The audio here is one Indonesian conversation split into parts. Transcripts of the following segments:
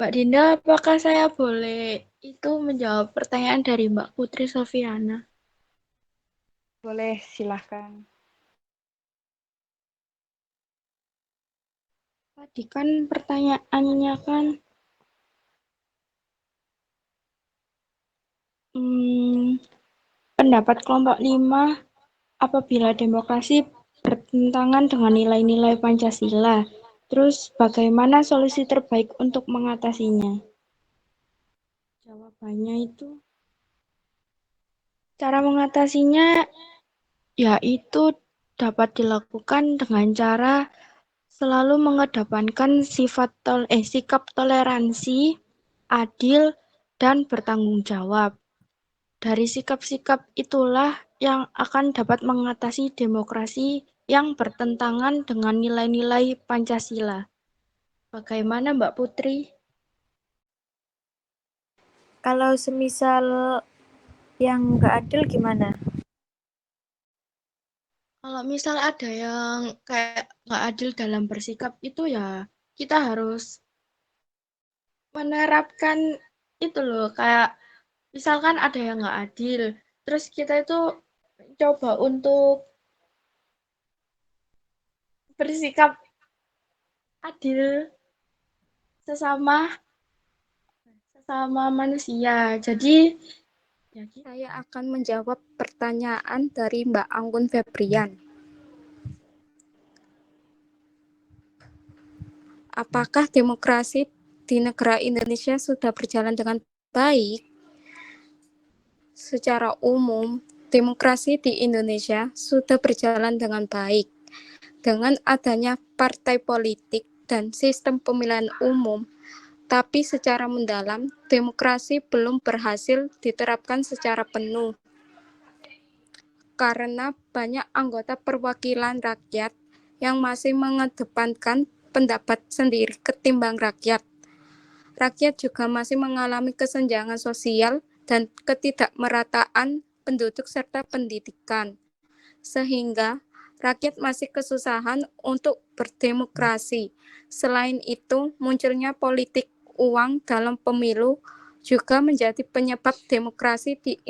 Mbak Dinda, apakah saya boleh itu menjawab pertanyaan dari Mbak Putri Sofiana? Boleh, silahkan. Tadi kan pertanyaannya kan hmm, pendapat kelompok 5 apabila demokrasi bertentangan dengan nilai-nilai Pancasila. Terus bagaimana solusi terbaik untuk mengatasinya? Jawabannya itu cara mengatasinya yaitu dapat dilakukan dengan cara selalu mengedepankan sikap toleransi, adil, dan bertanggung jawab. Dari sikap-sikap itulah yang akan dapat mengatasi demokrasi yang bertentangan dengan nilai-nilai Pancasila. Bagaimana Mbak Putri? Kalau semisal yang nggak adil gimana? Kalau misal ada yang kayak nggak adil dalam bersikap itu ya kita harus menerapkan itu loh kayak misalkan ada yang nggak adil, terus kita itu coba untuk bersikap adil sesama sesama manusia. Jadi ya gitu. Saya akan menjawab pertanyaan dari Mbak Anggun Febrian. Apakah demokrasi di negara Indonesia sudah berjalan dengan baik? Secara umum, demokrasi di Indonesia sudah berjalan dengan baik. Dengan adanya partai politik dan sistem pemilihan umum, tapi secara mendalam, demokrasi belum berhasil diterapkan secara penuh. Karena banyak anggota perwakilan rakyat yang masih mengedepankan pendapat sendiri ketimbang rakyat. Rakyat juga masih mengalami kesenjangan sosial dan ketidakmerataan penduduk serta pendidikan, sehingga rakyat masih kesusahan untuk berdemokrasi. Selain itu, munculnya politik uang dalam pemilu juga menjadi penyebab demokrasi di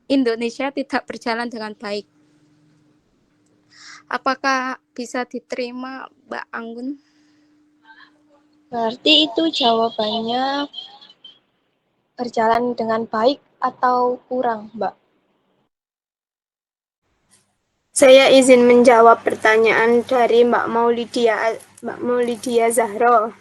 Indonesia tidak berjalan dengan baik. Apakah bisa diterima, Mbak Anggun? Berarti itu jawabannya berjalan dengan baik atau kurang, Mbak? Saya izin menjawab pertanyaan dari Mbak Maulidia Zahro.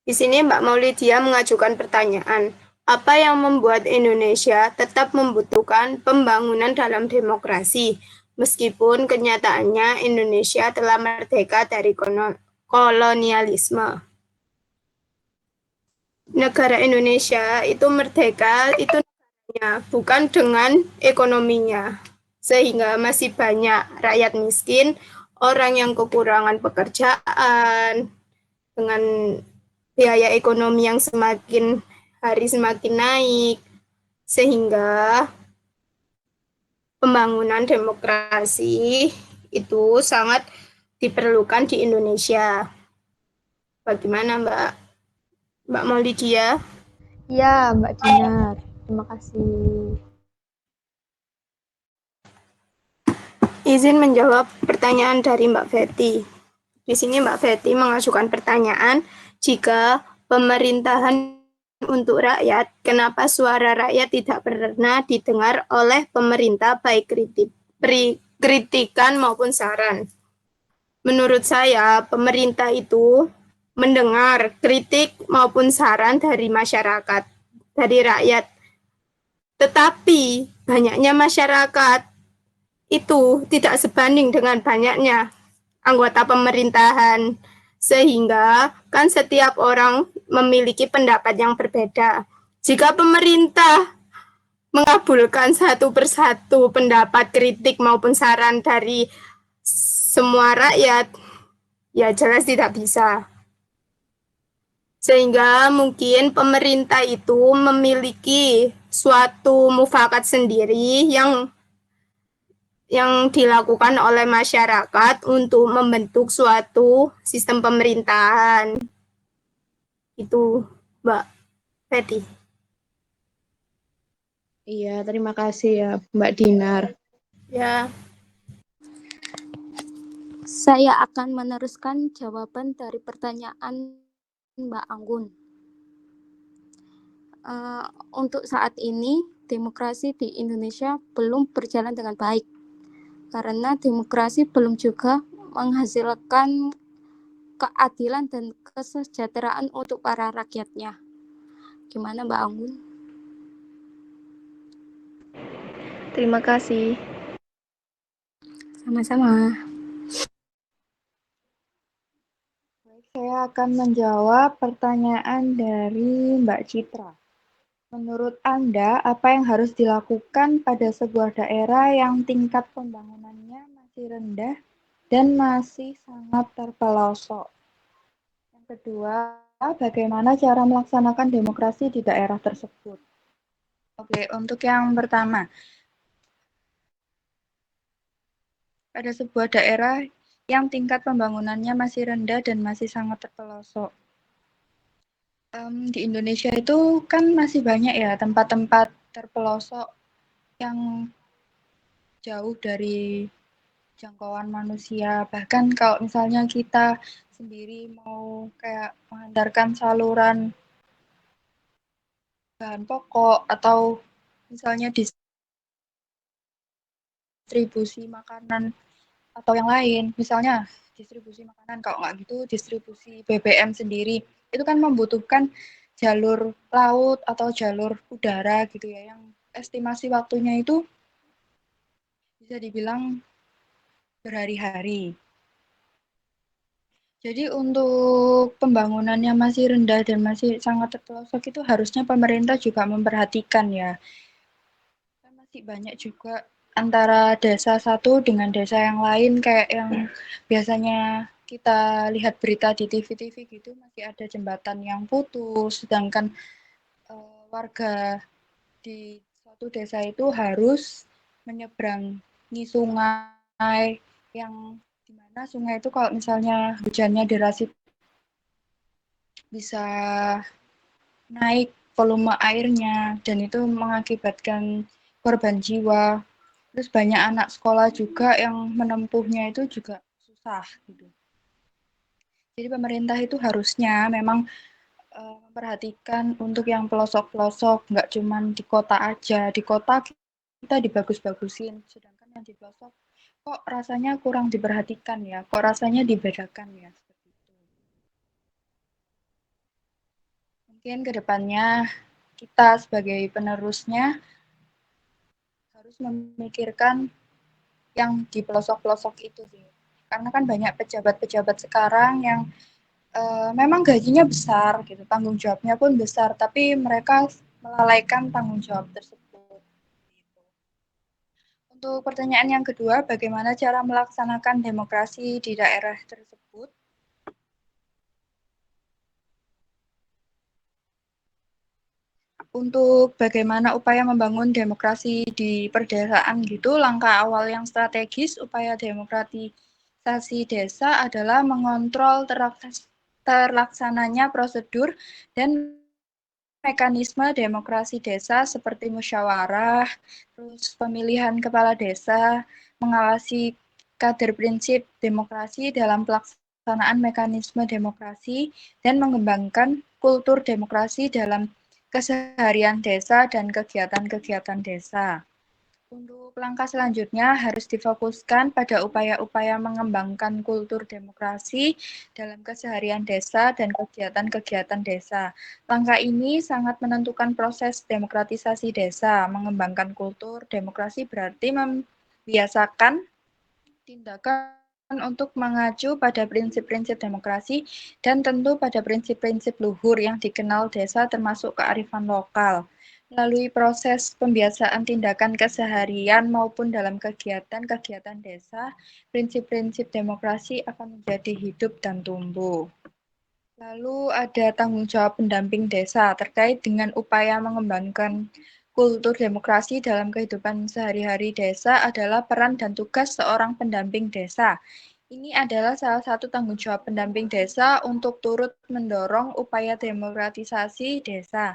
Di sini Mbak Maulidia mengajukan pertanyaan, apa yang membuat Indonesia tetap membutuhkan pembangunan dalam demokrasi, meskipun kenyataannya Indonesia telah merdeka dari kolonialisme. Negara Indonesia itu merdeka itu bukan dengan ekonominya, sehingga masih banyak rakyat miskin, orang yang kekurangan pekerjaan, dengan biaya ekonomi yang semakin hari semakin naik, sehingga pembangunan demokrasi itu sangat diperlukan di Indonesia. Bagaimana Mbak Maulidia? Ya, Mbak Dinar. Terima kasih. Izin menjawab pertanyaan dari Mbak Fetty. Di sini Mbak Fetty mengajukan pertanyaan, jika pemerintahan untuk rakyat, kenapa suara rakyat tidak pernah didengar oleh pemerintah baik kritikan maupun saran? Menurut saya, pemerintah itu mendengar kritik maupun saran dari masyarakat, dari rakyat. Tetapi banyaknya masyarakat itu tidak sebanding dengan banyaknya anggota pemerintahan, sehingga kan setiap orang memiliki pendapat yang berbeda. Jika pemerintah mengabulkan satu persatu pendapat, kritik maupun saran dari semua rakyat, ya jelas tidak bisa. Sehingga mungkin pemerintah itu memiliki suatu mufakat sendiri yang dilakukan oleh masyarakat untuk membentuk suatu sistem pemerintahan. Itu Mbak Feti. Iya, terima kasih ya Mbak Dinar. Ya, Saya akan meneruskan jawaban dari pertanyaan Mbak Anggun. Untuk saat ini, demokrasi di Indonesia belum berjalan dengan baik. Karena demokrasi belum juga menghasilkan keadilan dan kesejahteraan untuk para rakyatnya. Gimana Mbak Anggun? Terima kasih. Sama-sama. Saya akan menjawab pertanyaan dari Mbak Citra. Menurut Anda, apa yang harus dilakukan pada sebuah daerah yang tingkat pembangunannya masih rendah dan masih sangat terpelosok? Yang kedua, bagaimana cara melaksanakan demokrasi di daerah tersebut? Oke, untuk yang pertama, pada sebuah daerah yang tingkat pembangunannya masih rendah dan masih sangat terpelosok. Di Indonesia itu kan masih banyak ya tempat-tempat terpelosok yang jauh dari jangkauan manusia. Bahkan kalau misalnya kita sendiri mau kayak menghantarkan saluran bahan pokok atau misalnya distribusi makanan atau yang lain, misalnya distribusi makanan, kalau nggak gitu distribusi BBM sendiri, itu kan membutuhkan jalur laut atau jalur udara gitu ya, yang estimasi waktunya itu bisa dibilang berhari-hari. Jadi untuk pembangunannya masih rendah dan masih sangat terpelosok itu harusnya pemerintah juga memperhatikan ya. Kan masih banyak juga antara desa satu dengan desa yang lain kayak yang biasanya kita lihat berita di TV-TV gitu, masih ada jembatan yang putus, sedangkan warga di suatu desa itu harus menyeberangi sungai yang dimana sungai itu kalau misalnya hujannya deras bisa naik volume airnya dan itu mengakibatkan korban jiwa. Terus banyak anak sekolah juga yang menempuhnya itu juga susah gitu. Jadi pemerintah itu harusnya memang memperhatikan untuk yang pelosok-pelosok, nggak cuma di kota aja. Di kota kita dibagus-bagusin, sedangkan yang di pelosok kok rasanya kurang diperhatikan ya, kok rasanya dibedakan ya. Seperti itu. Mungkin kedepannya kita sebagai penerusnya harus memikirkan yang di pelosok-pelosok itu sih. Karena kan banyak pejabat-pejabat sekarang yang memang gajinya besar gitu, tanggung jawabnya pun besar, tapi mereka melalaikan tanggung jawab tersebut. Gitu. Untuk pertanyaan yang kedua, bagaimana cara melaksanakan demokrasi di daerah tersebut? Untuk bagaimana upaya membangun demokrasi di perdesaan gitu, langkah awal yang strategis upaya demokratisasi desa adalah mengontrol terlaksananya prosedur dan mekanisme demokrasi desa seperti musyawarah, terus pemilihan kepala desa, mengawasi kader prinsip demokrasi dalam pelaksanaan mekanisme demokrasi, dan mengembangkan kultur demokrasi dalam keseharian desa dan kegiatan-kegiatan desa. Untuk langkah selanjutnya harus difokuskan pada upaya-upaya mengembangkan kultur demokrasi dalam keseharian desa dan kegiatan-kegiatan desa. Langkah ini sangat menentukan proses demokratisasi desa. Mengembangkan kultur demokrasi berarti membiasakan tindakan untuk mengacu pada prinsip-prinsip demokrasi dan tentu pada prinsip-prinsip luhur yang dikenal desa termasuk kearifan lokal. Melalui proses pembiasaan tindakan keseharian maupun dalam kegiatan-kegiatan desa, prinsip-prinsip demokrasi akan menjadi hidup dan tumbuh. Lalu ada tanggung jawab pendamping desa terkait dengan upaya mengembangkan kultur demokrasi dalam kehidupan sehari-hari desa adalah peran dan tugas seorang pendamping desa Ini adalah salah satu tanggung jawab pendamping desa untuk turut mendorong upaya demokratisasi desa.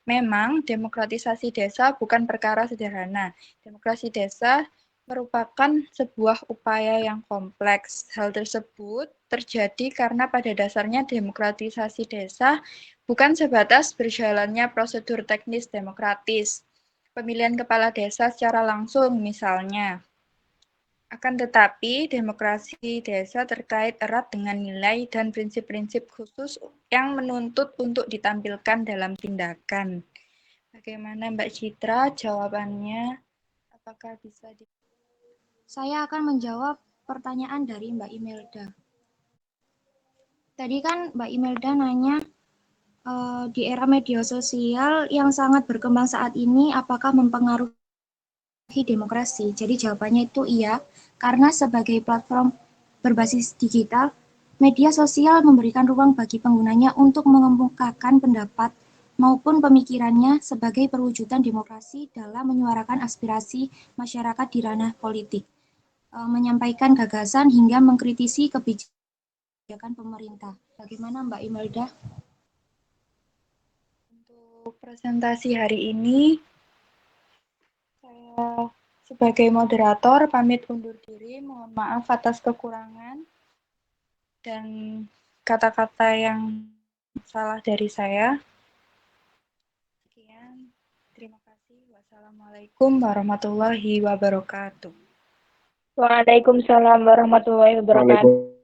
Memang demokratisasi desa bukan perkara sederhana. Demokrasi desa merupakan sebuah upaya yang kompleks. Hal tersebut terjadi karena pada dasarnya demokratisasi desa bukan sebatas berjalannya prosedur teknis demokratis, pemilihan kepala desa secara langsung misalnya. Akan tetapi, demokrasi desa terkait erat dengan nilai dan prinsip-prinsip khusus yang menuntut untuk ditampilkan dalam tindakan. Bagaimana Mbak Citra jawabannya? Apakah bisa di... Saya akan menjawab pertanyaan dari Mbak Imelda. Tadi kan Mbak Imelda nanya di era media sosial yang sangat berkembang saat ini, apakah mempengaruhi demokrasi? Jadi jawabannya itu iya, karena sebagai platform berbasis digital, media sosial memberikan ruang bagi penggunanya untuk mengemukakan pendapat maupun pemikirannya sebagai perwujudan demokrasi dalam menyuarakan aspirasi masyarakat di ranah politik, menyampaikan gagasan hingga mengkritisi kebijakan pemerintah. Bagaimana Mbak Imelda? Untuk presentasi hari ini, saya sebagai moderator pamit undur diri. Mohon maaf atas kekurangan dan kata-kata yang salah dari saya. Sekian, terima kasih. Wassalamualaikum warahmatullahi wabarakatuh. Waalaikumsalam warahmatullahi wabarakatuh.